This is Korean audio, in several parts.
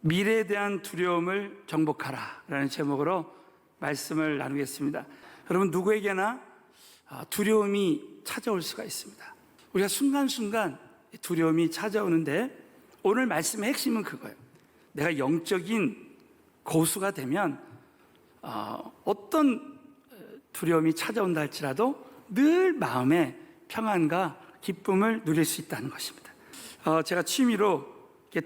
미래에 대한 두려움을 정복하라 라는 제목으로 말씀을 나누겠습니다. 여러분, 누구에게나 두려움이 찾아올 수가 있습니다. 우리가 순간순간 두려움이 찾아오는데, 오늘 말씀의 핵심은 그거예요. 내가 영적인 고수가 되면 어떤 두려움이 찾아온다 할지라도 늘 마음에 평안과 기쁨을 누릴 수 있다는 것입니다. 제가 취미로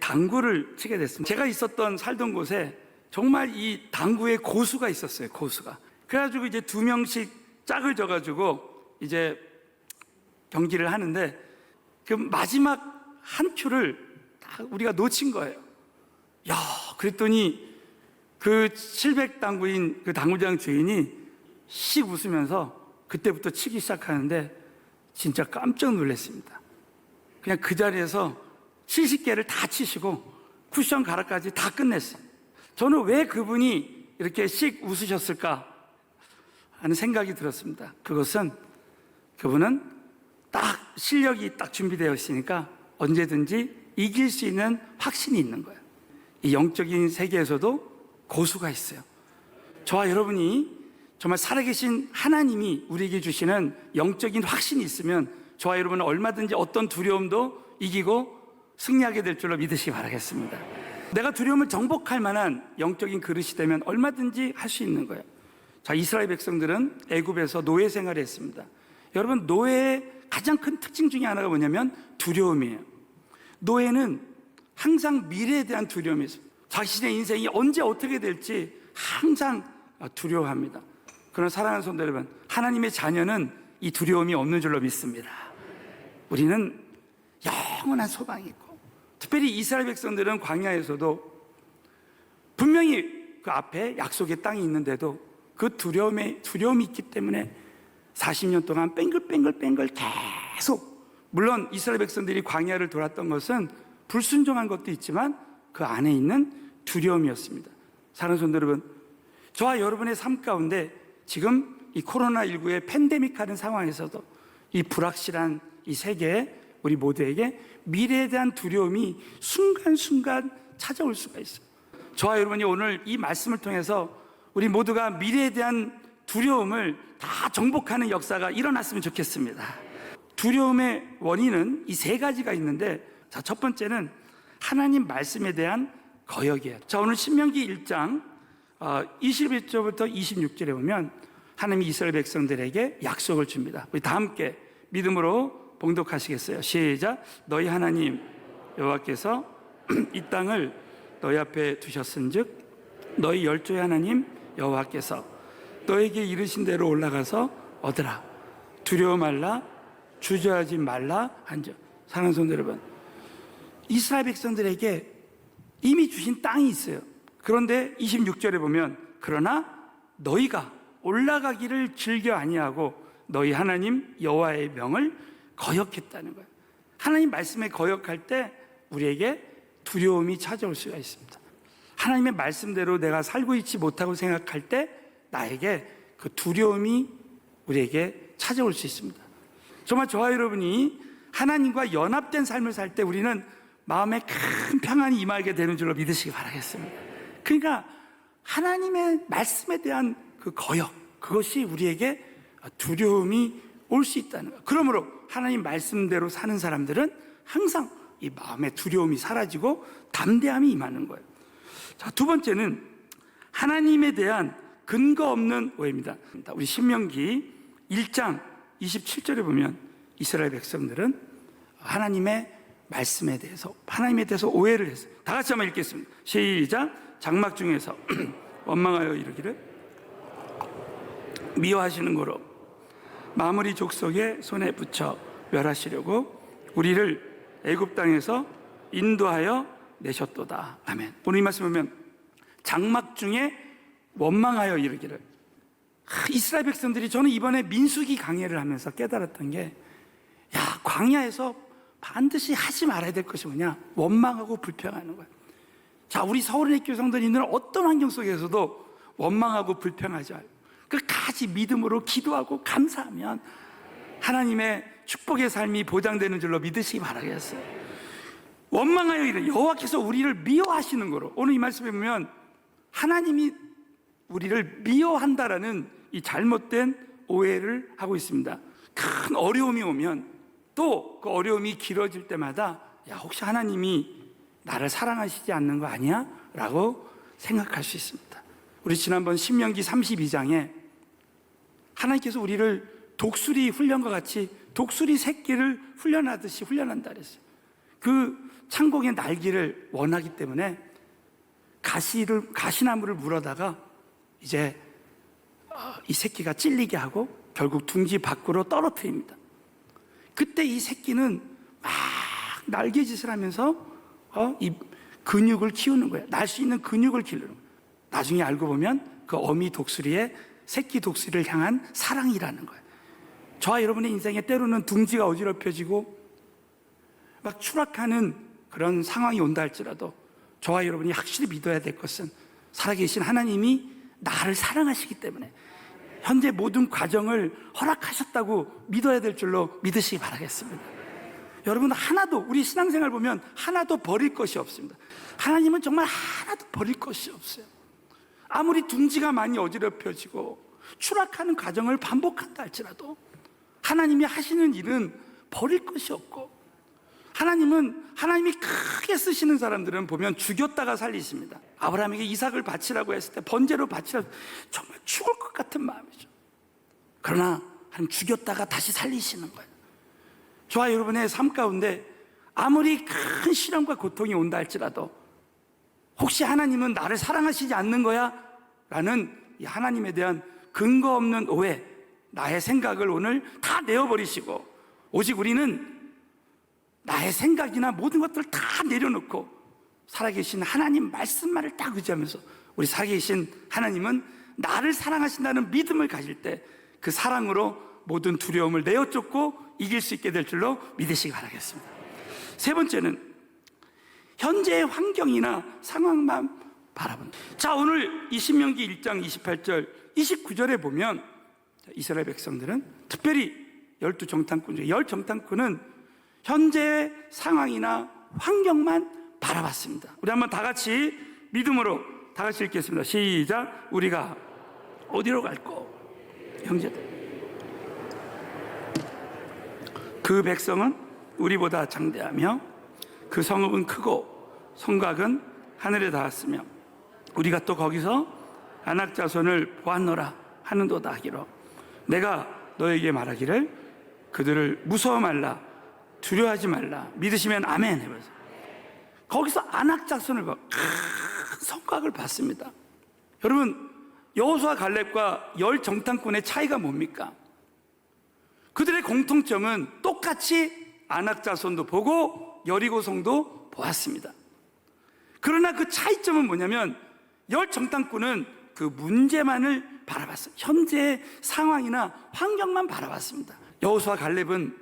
당구를 치게 됐습니다. 제가 살던 곳에 정말 이 당구의 고수가 있었어요. 고수가. 그래가지고 이제 2명씩 짝을 져가지고 이제 경기를 하는데, 그 마지막 한 큐를 우리가 놓친 거예요. 야, 그랬더니 그 700당구인 그 당구장 주인이 씩 웃으면서 그때부터 치기 시작하는데 진짜 깜짝 놀랐습니다. 그냥 그 자리에서 70개를 다 치시고 쿠션 가락까지 다 끝냈어요. 저는 왜 그분이 이렇게 씩 웃으셨을까 하는 생각이 들었습니다. 그분은 딱 실력이 딱 준비되어 있으니까 언제든지 이길 수 있는 확신이 있는 거예요. 이 영적인 세계에서도 고수가 있어요. 저와 여러분이 정말 살아계신 하나님이 우리에게 주시는 영적인 확신이 있으면 저와 여러분은 얼마든지 어떤 두려움도 이기고 승리하게 될 줄로 믿으시기 바라겠습니다. 내가 두려움을 정복할 만한 영적인 그릇이 되면 얼마든지 할 수 있는 거예요. 자, 이스라엘 백성들은 애굽에서 노예 생활을 했습니다. 여러분, 노예의 가장 큰 특징 중에 하나가 뭐냐면 두려움이에요. 노예는 항상 미래에 대한 두려움이 있어요. 자신의 인생이 언제 어떻게 될지 항상 두려워합니다. 그러나 사랑하는 성도 여러분, 하나님의 자녀는 이 두려움이 없는 줄로 믿습니다. 우리는 영원한 소망이 있고, 특별히 이스라엘 백성들은 광야에서도 분명히 그 앞에 약속의 땅이 있는데도 그 두려움이 있기 때문에 40년 동안 뺑글뺑글 계속, 물론 이스라엘 백성들이 광야를 돌았던 것은 불순종한 것도 있지만 그 안에 있는 두려움이었습니다. 사랑하는 성도 여러분, 저와 여러분의 삶 가운데 지금 이 코로나19의 팬데믹 하는 상황에서도 이 불확실한 이 세계에 우리 모두에게 미래에 대한 두려움이 순간순간 찾아올 수가 있어요. 저와 여러분이 오늘 이 말씀을 통해서 우리 모두가 미래에 대한 두려움을 다 정복하는 역사가 일어났으면 좋겠습니다. 두려움의 원인은 이 3가지가 있는데, 자, 첫 번째는 하나님 말씀에 대한 거역이에요. 자, 오늘 신명기 1장 21절부터 26절에 보면 하나님이 이스라엘 백성들에게 약속을 줍니다. 우리 다 함께 믿음으로 봉독하시겠어요? 시작. 너희 하나님 여호와께서 이 땅을 너희 앞에 두셨은즉 너희 열조의 하나님 여호와께서 너에게 이르신 대로 올라가서 얻으라. 두려워 말라, 주저하지 말라 한즉. 사랑하는 성도 여러분, 이스라엘 백성들에게 이미 주신 땅이 있어요. 그런데 26절에 보면 그러나 너희가 올라가기를 즐겨 아니하고 너희 하나님 여호와의 명을 거역했다는 거예요. 하나님 말씀에 거역할 때 우리에게 두려움이 찾아올 수가 있습니다. 하나님의 말씀대로 내가 살고 있지 못하고 생각할 때 나에게 그 두려움이 우리에게 찾아올 수 있습니다. 정말 저와 여러분이 하나님과 연합된 삶을 살 때 우리는 마음에 큰 평안이 임하게 되는 줄로 믿으시기 바라겠습니다. 그러니까 하나님의 말씀에 대한 그 거역, 그것이 우리에게 두려움이 올 수 있다는 거예요. 그러므로 하나님 말씀대로 사는 사람들은 항상 이 마음의 두려움이 사라지고 담대함이 임하는 거예요. 자, 두 번째는 하나님에 대한 근거 없는 오해입니다. 우리 신명기 1장 27절에 보면 이스라엘 백성들은 하나님의 말씀에 대해서, 하나님에 대해서 오해를 했어요. 다 같이 한번 읽겠습니다. 시작. 장막 중에서 원망하여 이르기를 미워하시는 거로 마무리 족속의 손에 붙여 멸하시려고 우리를 애굽 땅에서 인도하여 내셨도다. 아멘. 오늘 이 말씀 보면 장막 중에 원망하여 이르기를, 이스라엘 백성들이, 저는 이번에 민수기 강해를 하면서 깨달았던 게, 광야에서 반드시 하지 말아야 될 것이 뭐냐? 원망하고 불평하는 거예요. 자, 우리 서울의 교성들이 있는 어떤 환경 속에서도 원망하고 불평하지 말고 끝까지 믿음으로 기도하고 감사하면 하나님의 축복의 삶이 보장되는 줄로 믿으시기 바라겠어요. 원망하여 이르 여호와께서 우리를 미워하시는 거로, 오늘 이 말씀에 보면 하나님이 우리를 미워한다라는 이 잘못된 오해를 하고 있습니다. 큰 어려움이 오면 또 그 어려움이 길어질 때마다 야, 혹시 하나님이 나를 사랑하시지 않는 거 아니야? 라고 생각할 수 있습니다. 우리 지난번 신명기 32장에 하나님께서 우리를 독수리 훈련과 같이 독수리 새끼를 훈련하듯이 훈련한다 그랬어요. 그 창공의 날기를 원하기 때문에 가시나무를 물어다가 이제 이 새끼가 찔리게 하고 결국 둥지 밖으로 떨어뜨립니다. 그때 이 새끼는 막 날개짓을 하면서 이 근육을 키우는 거예요. 날 수 있는 근육을 기르는 거예요. 나중에 알고 보면 그 어미 독수리의 새끼 독수리를 향한 사랑이라는 거예요. 저와 여러분의 인생에 때로는 둥지가 어지럽혀지고 막 추락하는 그런 상황이 온다 할지라도 저와 여러분이 확실히 믿어야 될 것은 살아계신 하나님이 나를 사랑하시기 때문에 현재 모든 과정을 허락하셨다고 믿어야 될 줄로 믿으시기 바라겠습니다. 여러분, 하나도, 우리 신앙생활 보면 하나도 버릴 것이 없습니다. 하나님은 정말 하나도 버릴 것이 없어요. 아무리 둥지가 많이 어지럽혀지고 추락하는 과정을 반복한다 할지라도 하나님이 하시는 일은 버릴 것이 없고, 하나님이 크게 쓰시는 사람들은 보면 죽였다가 살리십니다. 아브라함에게 이삭을 바치라고 했을 때 번제로 바치라고 정말 죽을 것 같은 마음이죠. 그러나 하나님 죽였다가 다시 살리시는 거예요. 저와 여러분의 삶 가운데 아무리 큰 시련과 고통이 온다 할지라도 혹시 하나님은 나를 사랑하시지 않는 거야? 라는 이 하나님에 대한 근거 없는 오해, 나의 생각을 오늘 다 내어버리시고 오직 우리는 나의 생각이나 모든 것들을 다 내려놓고 살아계신 하나님 말씀만을 딱 의지하면서 우리 살아계신 하나님은 나를 사랑하신다는 믿음을 가질 때 그 사랑으로 모든 두려움을 내어쫓고 이길 수 있게 될 줄로 믿으시기 바라겠습니다. 세 번째는 현재의 환경이나 상황만 바라본다. 자, 오늘 이 신명기 1장 28절 29절에 보면 이스라엘 백성들은 특별히 12정탐꾼 중에 10정탐꾼은 현재의 상황이나 환경만 바라봤습니다. 우리 한번 다 같이 믿음으로 다 같이 읽겠습니다. 시작. 우리가 어디로 갈꼬? 형제들, 그 백성은 우리보다 장대하며 그 성읍은 크고 성곽은 하늘에 닿았으며 우리가 또 거기서 아낙 자손을 보았노라 하는도다 하기로 내가 너에게 말하기를 그들을 무서워 말라 두려워하지 말라 믿으시면 아멘 해보세요. 거기서 아낙 자손을 봐, 성곽을 봤습니다. 여러분, 여호수아 갈렙과 10정탐꾼의 차이가 뭡니까? 그들의 공통점은 똑같이 아낙 자손도 보고 여리고성도 보았습니다. 그러나 그 차이점은 뭐냐면 10정탐꾼은 그 문제만을 바라봤어요. 현재의 상황이나 환경만 바라봤습니다. 여호수아 갈렙은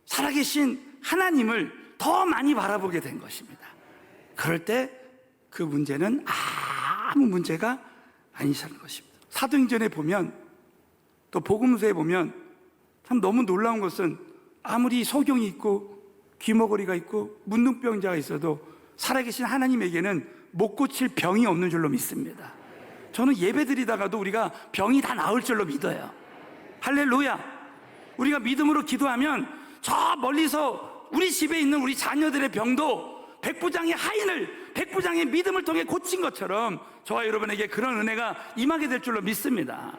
살아계신 하나님을 더 많이 바라보게 된 것입니다. 그럴 때 그 문제는 아무 문제가 아니라는 것입니다. 사도행전에 보면 또 복음서에 보면 참 너무 놀라운 것은 아무리 소경이 있고 귀머거리가 있고 문둥병자가 있어도 살아계신 하나님에게는 못 고칠 병이 없는 줄로 믿습니다. 저는 예배드리다가도 우리가 병이 다 나을 줄로 믿어요. 할렐루야. 우리가 믿음으로 기도하면 저 멀리서 우리 집에 있는 우리 자녀들의 병도 백부장의 하인을 백부장의 믿음을 통해 고친 것처럼 저와 여러분에게 그런 은혜가 임하게 될 줄로 믿습니다.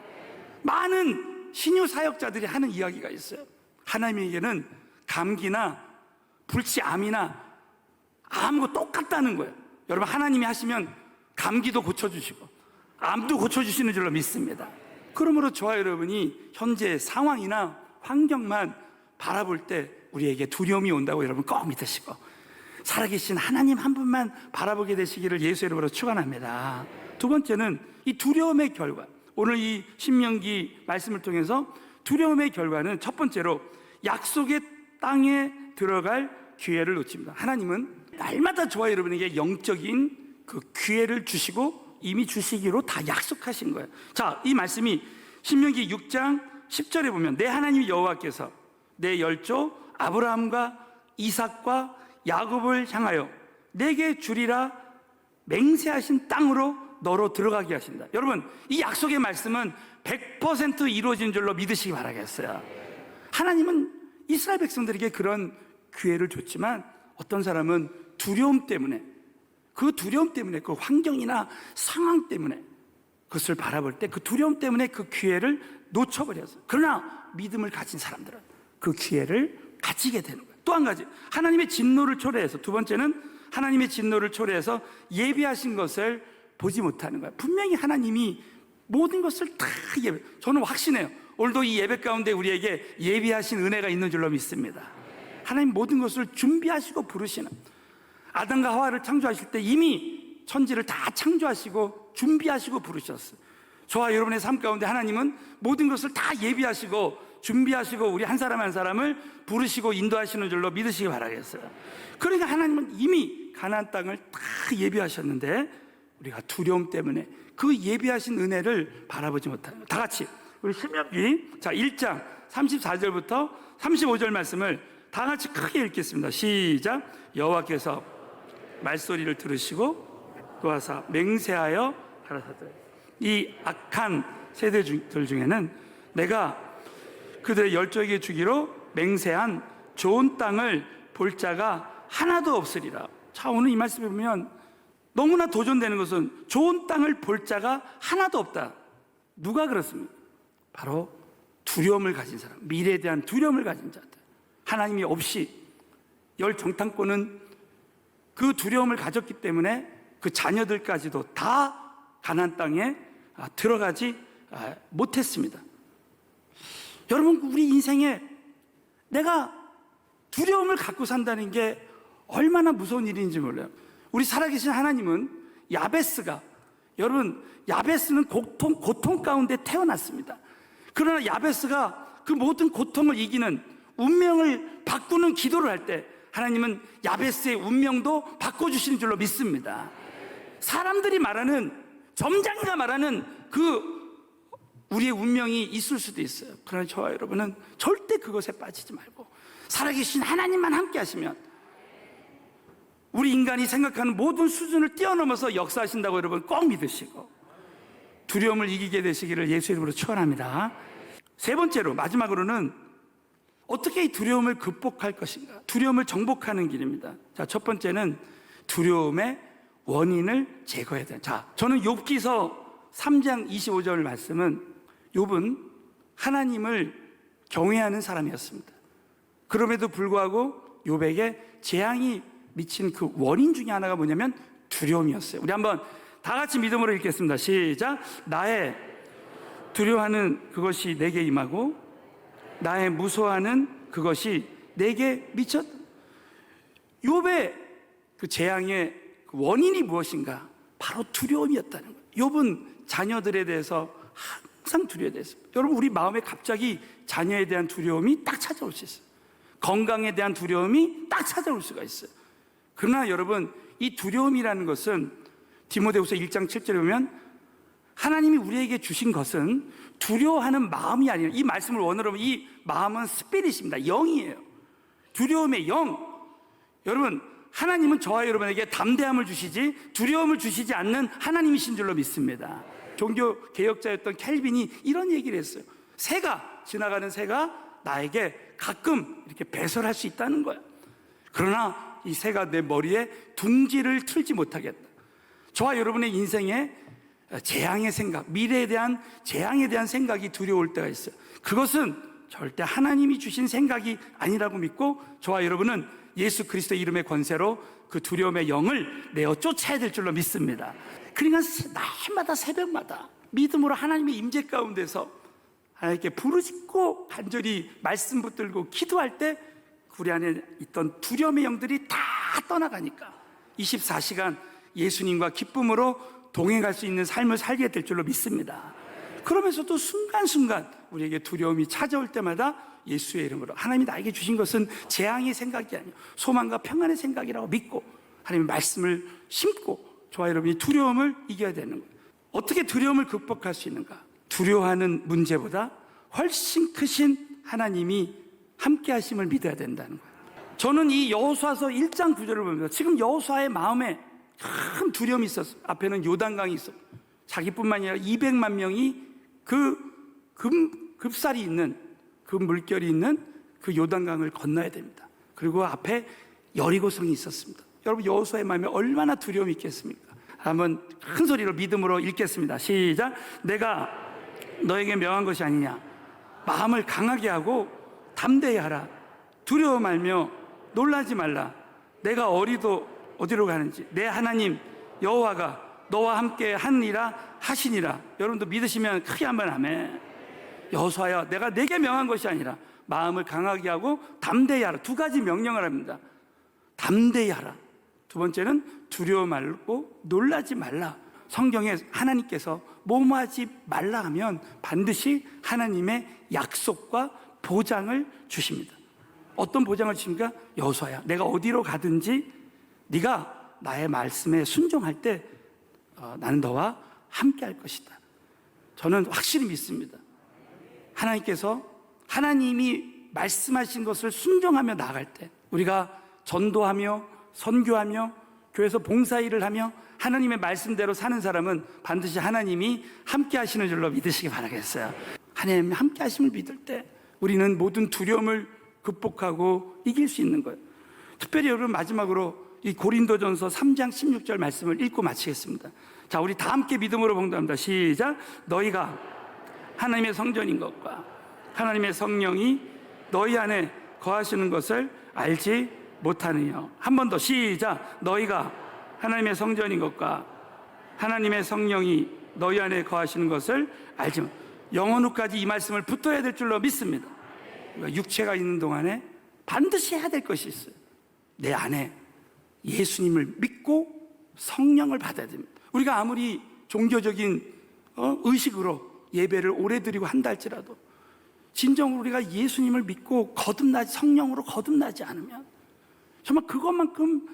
많은 신유 사역자들이 하는 이야기가 있어요. 하나님에게는 감기나 불치암이나 아무것도 똑같다는 거예요. 여러분, 하나님이 하시면 감기도 고쳐주시고 암도 고쳐주시는 줄로 믿습니다. 그러므로 저와 여러분이 현재 상황이나 환경만 바라볼 때 우리에게 두려움이 온다고 여러분 꼭 믿으시고 살아계신 하나님 한 분만 바라보게 되시기를 예수의 이름으로 축원합니다. 두 번째는 이 두려움의 결과, 오늘 이 신명기 말씀을 통해서 두려움의 결과는 첫 번째로 약속의 땅에 들어갈 기회를 놓칩니다. 하나님은 날마다 저와 여러분에게 영적인 그 기회를 주시고 이미 주시기로 다 약속하신 거예요. 자, 이 말씀이 신명기 6장 10절에 보면 내 하나님 여호와께서 내 열조 아브라함과 이삭과 야곱을 향하여 내게 주리라 맹세하신 땅으로 너로 들어가게 하신다. 여러분, 이 약속의 말씀은 100% 이루어진 줄로 믿으시기 바라겠어요. 하나님은 이스라엘 백성들에게 그런 기회를 줬지만 어떤 사람은 두려움 때문에, 그 두려움 때문에, 그 환경이나 상황 때문에 그것을 바라볼 때 그 두려움 때문에 그 기회를 놓쳐버렸어요. 그러나 믿음을 가진 사람들은 그 기회를 가지게 되는 거예요. 또 한 가지, 하나님의 진노를 초래해서, 두 번째는 하나님의 진노를 초래해서 예비하신 것을 보지 못하는 거예요. 분명히 하나님이 모든 것을 다 저는 확신해요. 오늘도 이 예배 가운데 우리에게 예비하신 은혜가 있는 줄로 믿습니다. 하나님 모든 것을 준비하시고 부르시는, 아담과 하와를 창조하실 때 이미 천지를 다 창조하시고 준비하시고 부르셨어요. 저와 여러분의 삶 가운데 하나님은 모든 것을 다 예비하시고 준비하시고 우리 한 사람 한 사람을 부르시고 인도하시는 줄로 믿으시기 바라겠어요. 그러니까 하나님은 이미 가나안 땅을 다 예비하셨는데 우리가 두려움 때문에 그 예비하신 은혜를 바라보지 못하는 거예요. 다 같이 우리 신명기 1장 34절부터 35절 말씀을 다 같이 크게 읽겠습니다. 시작. 여호와께서 말소리를 들으시고 또 하사 맹세하여 가라사대 이 악한 세대들 중에는 내가 그들의 열조에게 주기로 맹세한 좋은 땅을 볼 자가 하나도 없으리라. 자, 오늘 이 말씀을 보면 너무나 도전되는 것은 좋은 땅을 볼 자가 하나도 없다. 누가 그렇습니까? 바로 두려움을 가진 사람, 미래에 대한 두려움을 가진 자들. 하나님이 없이 열 정탐꾼은 그 두려움을 가졌기 때문에 그 자녀들까지도 다 가나안 땅에 들어가지 못했습니다. 여러분, 우리 인생에 내가 두려움을 갖고 산다는 게 얼마나 무서운 일인지 몰라요. 우리 살아계신 하나님은 야베스가, 여러분, 야베스는 고통 가운데 태어났습니다. 그러나 야베스가 그 모든 고통을 이기는, 운명을 바꾸는 기도를 할 때 하나님은 야베스의 운명도 바꿔주시는 줄로 믿습니다. 사람들이 말하는, 점장이가 말하는 그 우리의 운명이 있을 수도 있어요. 그러나 저와 여러분은 절대 그것에 빠지지 말고 살아계신 하나님만 함께 하시면 우리 인간이 생각하는 모든 수준을 뛰어넘어서 역사하신다고 여러분 꼭 믿으시고 두려움을 이기게 되시기를 예수 이름으로 축원합니다. 세 번째로, 마지막으로는 어떻게 이 두려움을 극복할 것인가? 두려움을 정복하는 길입니다. 자, 첫 번째는 두려움의 원인을 제거해야 돼요. 자, 저는 욥기서 3장 25절 말씀은 욥은 하나님을 경외하는 사람이었습니다. 그럼에도 불구하고 욥에게 재앙이 미친 그 원인 중에 하나가 뭐냐면 두려움이었어요. 우리 한번 다 같이 믿음으로 읽겠습니다. 시작. 나의 두려워하는 그것이 내게 임하고 나의 무서워하는 그것이 내게 미쳤다. 욥의 그 재앙의 원인이 무엇인가? 바로 두려움이었다는 거예요. 욥은 자녀들에 대해서 항상 두려워했습니다. 여러분, 우리 마음에 갑자기 자녀에 대한 두려움이 딱 찾아올 수 있어요. 건강에 대한 두려움이 딱 찾아올 수가 있어요. 그러나 여러분, 이 두려움이라는 것은 디모데후서 1장 7절에 보면 하나님이 우리에게 주신 것은 두려워하는 마음이 아니라, 이 말씀을 원어로 보면 이 마음은 스피릿입니다. 영이에요. 두려움의 영. 여러분, 하나님은 저와 여러분에게 담대함을 주시지 두려움을 주시지 않는 하나님이신 줄로 믿습니다. 종교 개혁자였던 켈빈이 이런 얘기를 했어요. 새가, 지나가는 새가 나에게 가끔 이렇게 배설할 수 있다는 거야. 그러나 이 새가 내 머리에 둥지를 틀지 못하겠다. 저와 여러분의 인생에 재앙의 생각, 미래에 대한 재앙에 대한 생각이 두려울 때가 있어요. 그것은 절대 하나님이 주신 생각이 아니라고 믿고 저와 여러분은 예수 그리스도의 이름의 권세로 그 두려움의 영을 내어 쫓아야 될 줄로 믿습니다. 그러니까 날마다 새벽마다 믿음으로 하나님의 임재 가운데서 하나님께 부르짖고 간절히 말씀 붙들고 기도할 때 우리 안에 있던 두려움의 영들이 다 떠나가니까 24시간 예수님과 기쁨으로 동행할 수 있는 삶을 살게 될 줄로 믿습니다. 그러면서도 순간순간 우리에게 두려움이 찾아올 때마다 예수의 이름으로 하나님이 나에게 주신 것은 재앙의 생각이 아니고 소망과 평안의 생각이라고 믿고 하나님의 말씀을 심고 저와 여러분이 두려움을 이겨야 되는 거예요. 어떻게 두려움을 극복할 수 있는가? 두려워하는 문제보다 훨씬 크신 하나님이 함께 하심을 믿어야 된다는 거예요. 저는 이 여호수아서 1장 9절을 봅니다. 지금 여호수아의 마음에 큰 두려움이 있었어요. 앞에는 요단강이 있었고 자기뿐만이 아니라 200만 명이 그 급살이 있는 그 물결이 있는 그 요단강을 건너야 됩니다. 그리고 앞에 여리고성이 있었습니다. 여러분 여호수아의 마음에 얼마나 두려움이 있겠습니까? 한번 큰 소리로 믿음으로 읽겠습니다. 시작. 내가 너에게 명한 것이 아니냐. 마음을 강하게 하고 담대히 하라. 두려워 말며 놀라지 말라. 내가 어디로 가는지 내 하나님 여호와가 너와 함께 하느니라 하시니라. 여러분도 믿으시면 크게 한번 아멘. 여호수아야, 내가 내게 명한 것이 아니라 마음을 강하게 하고 담대히 하라. 두 가지 명령을 합니다. 담대히 하라. 두 번째는 두려워 말고 놀라지 말라. 성경에 하나님께서 뭐뭐하지 말라 하면 반드시 하나님의 약속과 보장을 주십니다. 어떤 보장을 주십니까? 여호수아야, 내가 어디로 가든지 네가 나의 말씀에 순종할 때 나는 너와 함께 할 것이다. 저는 확실히 믿습니다. 하나님께서 하나님이 말씀하신 것을 순종하며 나아갈 때 우리가 전도하며 선교하며 교회에서 봉사일을 하며 하나님의 말씀대로 사는 사람은 반드시 하나님이 함께 하시는 줄로 믿으시기 바라겠어요. 하나님이 함께 하심을 믿을 때 우리는 모든 두려움을 극복하고 이길 수 있는 거예요. 특별히 여러분 마지막으로 이 고린도전서 3장 16절 말씀을 읽고 마치겠습니다. 자, 우리 다 함께 믿음으로 봉독합니다. 시작. 너희가 하나님의 성전인 것과 하나님의 성령이 너희 안에 거하시는 것을 알지 못하느냐. 한 번 더 시작. 너희가 하나님의 성전인 것과 하나님의 성령이 너희 안에 거하시는 것을 알지 못. 영원 후까지 이 말씀을 붙들어야 될 줄로 믿습니다. 육체가 있는 동안에 반드시 해야 될 것이 있어요. 내 안에 예수님을 믿고 성령을 받아야 됩니다. 우리가 아무리 종교적인 의식으로 예배를 오래 드리고 한다 할지라도 진정으로 우리가 예수님을 믿고 성령으로 거듭나지 않으면 정말 그것만큼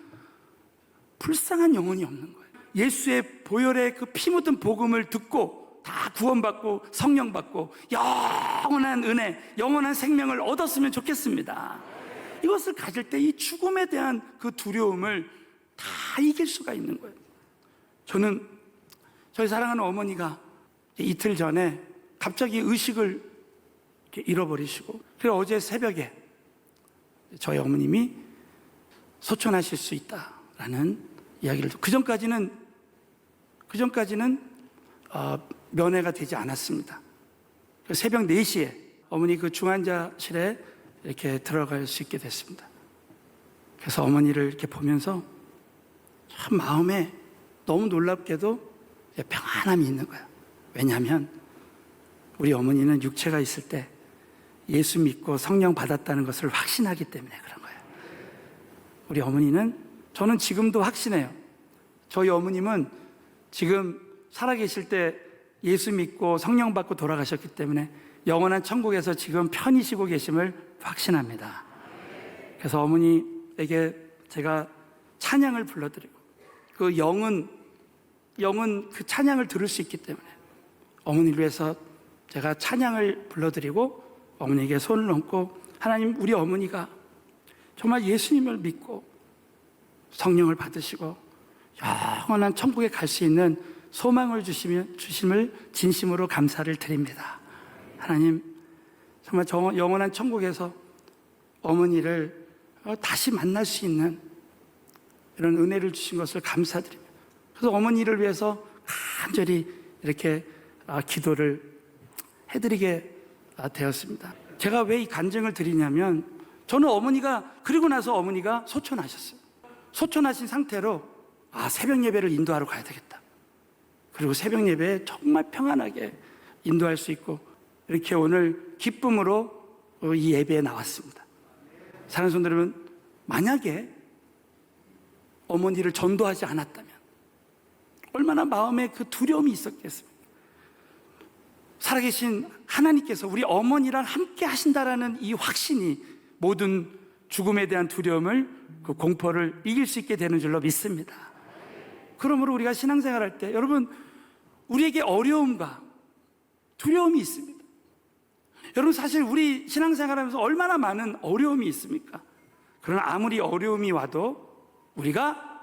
불쌍한 영혼이 없는 거예요. 예수의 보혈의 그 피 묻은 복음을 듣고 다 구원받고 성령 받고 영원한 은혜, 영원한 생명을 얻었으면 좋겠습니다. 이것을 가질 때 이 죽음에 대한 그 두려움을 다 이길 수가 있는 거예요. 저는 저희 사랑하는 어머니가 이틀 전에 갑자기 의식을 이렇게 잃어버리시고, 그래서 어제 새벽에 저희 어머님이 소천하실 수 있다라는 이야기를, 그 전까지는 면회가 되지 않았습니다. 새벽 4시에 어머니 그 중환자실에 이렇게 들어갈 수 있게 됐습니다. 그래서 어머니를 이렇게 보면서 참 마음에 너무 놀랍게도 평안함이 있는 거예요. 왜냐하면 우리 어머니는 육체가 있을 때 예수 믿고 성령 받았다는 것을 확신하기 때문에 그런 거예요. 우리 어머니는, 저는 지금도 확신해요. 저희 어머님은 지금 살아계실 때 예수 믿고 성령 받고 돌아가셨기 때문에 영원한 천국에서 지금 편히 쉬고 계심을 확신합니다. 그래서 어머니에게 제가 찬양을 불러드리고, 그 영은 그 찬양을 들을 수 있기 때문에 어머니를 위해서 제가 찬양을 불러드리고 어머니에게 손을 얹고, 하나님, 우리 어머니가 정말 예수님을 믿고 성령을 받으시고 영원한 천국에 갈 수 있는 소망을 주심을 진심으로 감사를 드립니다. 하나님, 정말 영원한 천국에서 어머니를 다시 만날 수 있는 이런 은혜를 주신 것을 감사드립니다. 그래서 어머니를 위해서 간절히 이렇게 기도를 해드리게 되었습니다. 제가 왜 이 간증을 드리냐면, 저는 그리고 나서 어머니가 소천하셨어요. 소천하신 상태로 새벽 예배를 인도하러 가야 되겠다. 그리고 새벽 예배에 정말 평안하게 인도할 수 있고, 이렇게 오늘 기쁨으로 이 예배에 나왔습니다. 사랑하는 성도 여러분, 만약에 어머니를 전도하지 않았다면 얼마나 마음에 그 두려움이 있었겠습니까? 살아계신 하나님께서 우리 어머니랑 함께 하신다라는 이 확신이 모든 죽음에 대한 두려움을, 그 공포를 이길 수 있게 되는 줄로 믿습니다. 그러므로 우리가 신앙생활할 때, 여러분, 우리에게 어려움과 두려움이 있습니다. 여러분, 사실 우리 신앙생활하면서 얼마나 많은 어려움이 있습니까? 그러나 아무리 어려움이 와도 우리가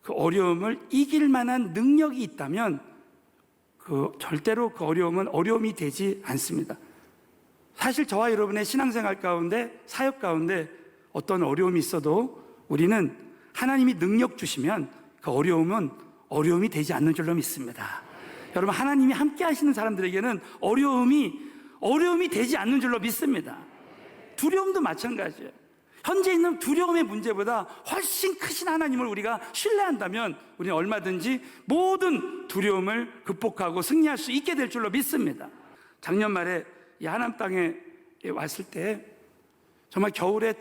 그 어려움을 이길 만한 능력이 있다면 절대로 그 어려움은 어려움이 되지 않습니다. 사실 저와 여러분의 신앙생활 가운데, 사역 가운데 어떤 어려움이 있어도 우리는 하나님이 능력 주시면 그 어려움은 어려움이 되지 않는 줄로 믿습니다. 여러분, 하나님이 함께 하시는 사람들에게는 어려움이 되지 않는 줄로 믿습니다. 두려움도 마찬가지예요. 현재 있는 두려움의 문제보다 훨씬 크신 하나님을 우리가 신뢰한다면 우리는 얼마든지 모든 두려움을 극복하고 승리할 수 있게 될 줄로 믿습니다. 작년 말에 이 하남 땅에 왔을 때 정말 겨울에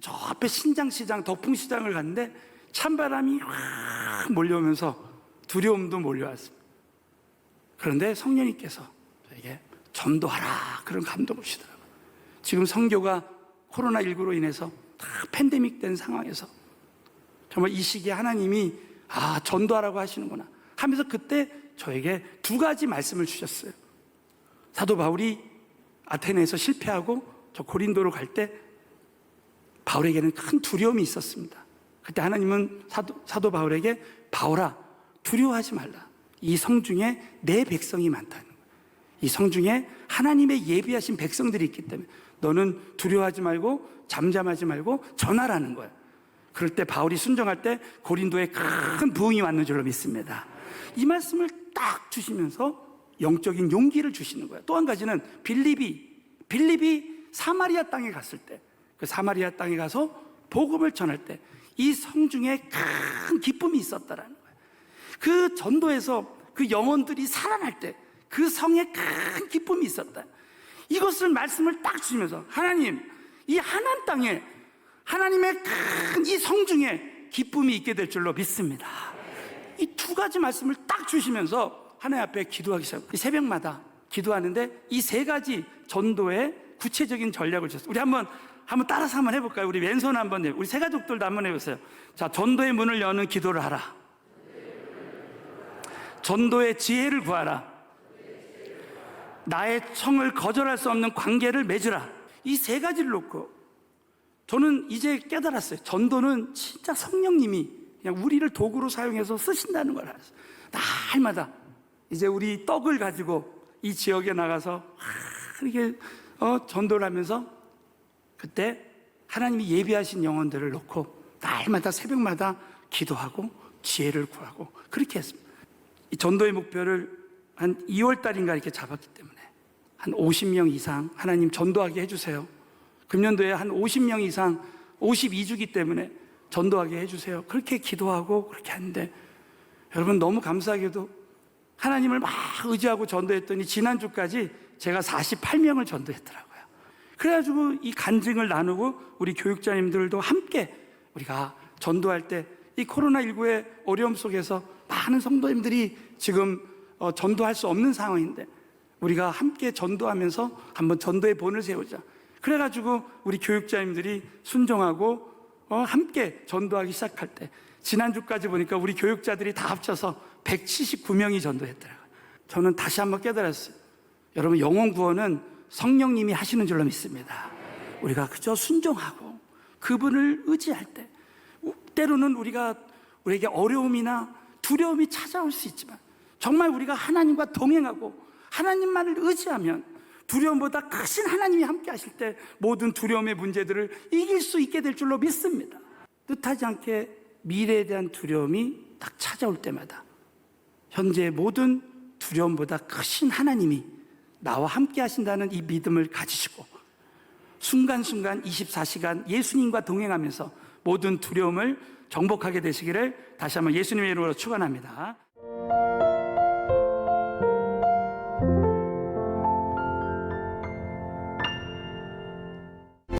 저 앞에 신장시장, 덕풍시장을 갔는데 찬바람이 확 몰려오면서 두려움도 몰려왔습니다. 그런데 성령님께서 저에게 전도하라 그런 감동을 주시더라고요. 지금 선교가 코로나19로 인해서 다 팬데믹 된 상황에서 정말 이 시기에 하나님이 전도하라고 하시는구나 하면서 그때 저에게 두 가지 말씀을 주셨어요. 사도 바울이 아테네에서 실패하고 저 고린도로 갈 때 바울에게는 큰 두려움이 있었습니다. 그때 하나님은 사도 바울에게 바울아, 두려워하지 말라. 이 성중에 내 백성이 많다는 거예요. 이 성중에 하나님의 예비하신 백성들이 있기 때문에 너는 두려워하지 말고 잠잠하지 말고 전하라는 거예요. 그럴 때 바울이 순종할 때 고린도에 큰 부흥이 왔는 줄로 믿습니다. 이 말씀을 딱 주시면서 영적인 용기를 주시는 거예요. 또 한 가지는 빌립이 사마리아 땅에 갔을 때, 그 사마리아 땅에 가서 복음을 전할 때 이 성중에 큰 기쁨이 있었다라는 거예요. 그 전도에서 그 영혼들이 살아날 때 그 성에 큰 기쁨이 있었다. 이것을 말씀을 딱 주시면서 하나님, 이 하나님 땅에 하나님의 큰 이 성중에 기쁨이 있게 될 줄로 믿습니다. 이 두 가지 말씀을 딱 주시면서 하나님 앞에 기도하기 시작해요. 새벽마다 기도하는데 이 세 가지 전도의 구체적인 전략을 주셨어요. 우리 한번 따라서 한번 해볼까요? 우리 왼손 한번 해요. 우리 세 가족들도 한번 해보세요. 자, 전도의 문을 여는 기도를 하라. 전도의 지혜를 구하라. 나의 청을 거절할 수 없는 관계를 맺으라. 이 세 가지를 놓고 저는 이제 깨달았어요. 전도는 진짜 성령님이 그냥 우리를 도구로 사용해서 쓰신다는 걸 알았어요. 날마다 이제 우리 떡을 가지고 이 지역에 나가서 이렇게 전도를 하면서 그때 하나님이 예비하신 영혼들을 놓고 날마다 새벽마다 기도하고 지혜를 구하고 그렇게 했습니다. 이 전도의 목표를 한 2월 달인가 이렇게 잡았기 때문에 한 50명 이상 하나님 전도하게 해주세요. 금년도에 한 50명 이상 52주기 때문에 전도하게 해주세요. 그렇게 기도하고 그렇게 하는데 여러분, 너무 감사하게도 하나님을 막 의지하고 전도했더니 지난주까지 제가 48명을 전도했더라고요. 그래가지고 이 간증을 나누고 우리 교육자님들도 함께 우리가 전도할 때 이 코로나19의 어려움 속에서 많은 성도님들이 지금 전도할 수 없는 상황인데 우리가 함께 전도하면서 한번 전도의 본을 세우자. 그래가지고 우리 교육자님들이 순종하고 함께 전도하기 시작할 때 지난주까지 보니까 우리 교육자들이 다 합쳐서 179명이 전도했더라고요. 저는 다시 한번 깨달았어요. 여러분, 영혼 구원은 성령님이 하시는 줄로 믿습니다. 우리가 그저 순종하고 그분을 의지할 때 때로는 우리에게 어려움이나 두려움이 찾아올 수 있지만 정말 우리가 하나님과 동행하고 하나님만을 의지하면 두려움보다 크신 하나님이 함께 하실 때 모든 두려움의 문제들을 이길 수 있게 될 줄로 믿습니다. 뜻하지 않게 미래에 대한 두려움이 딱 찾아올 때마다 현재의 모든 두려움보다 크신 하나님이 나와 함께 하신다는 이 믿음을 가지시고 순간순간 24시간 예수님과 동행하면서 모든 두려움을 정복하게 되시기를 다시 한번 예수님의 이름으로 축원합니다.